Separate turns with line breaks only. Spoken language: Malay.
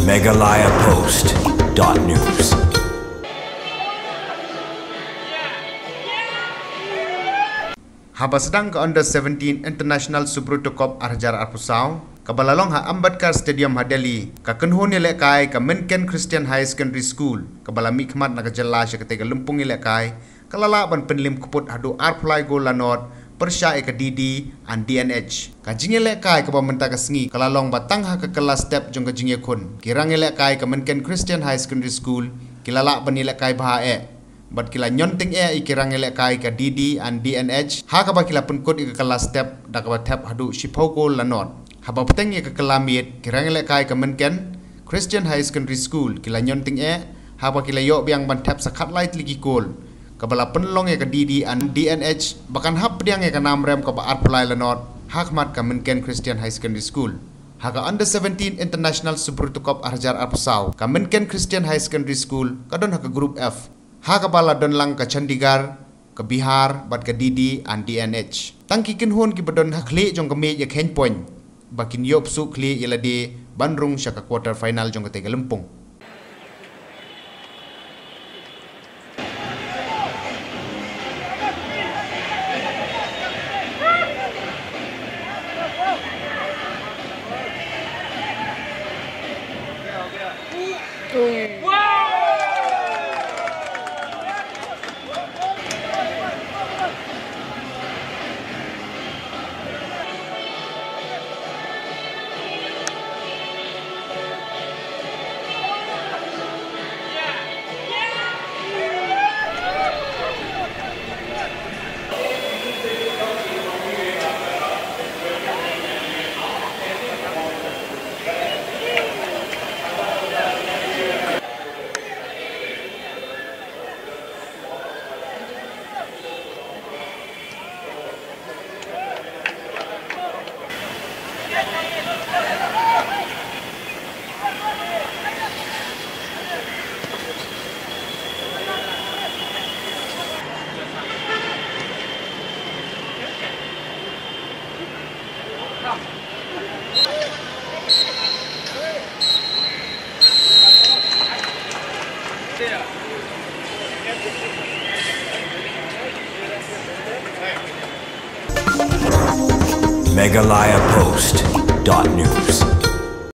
megalayapost.news.
Haba sedang ke Under 17 International Subruto Cup Arjar Arpusau, kabalalong ha Ambedkar Stadium Hadeli, ka kenhun ilekai ka Menken Christian High Secondary School, kabalami khmat na kajala siya ketiga lumpung ilekai, kalalaban penlim kuput hadu arplay gol lanot, persya ka Didi and DNH. Ka jingi ilekai ka pamenta ka sengi, kalalong batang ha ka kelas step jong ka jingi kun, kirang ilekai ka Menken Christian High Secondary School, kilalaban ilekai bahae. Bat kila nyonting ikirang ilekai ka Didi and DNH ha ka bakila penkut ika kelas step da ka tap hadu shipoko lanot haba peteng ika kelamit kirang ilekai ka Menken Christian High Secondary School kila nyonting ha bakila yok biang ban tap sakat light ligi kol kabala penlong ika Didi and DNH bakan hap diang ika namrem ka ba arplay lanot hakmat ka Menken Christian High Secondary School ha ka Under 17 International Subruto Cup Arjar Arpusau ka Menken Christian High Secondary School kadon ha ka Group F ha kabala don lang ka Chandigarh, ka Bihar, bat ka Didi and DNH. Tangki kinhon ki badon hakli jong ka meja khen point. Bakin yop su kli ilade Bandrung siya ka quarter final jong ka Tega Lempung.
megalayapost.news.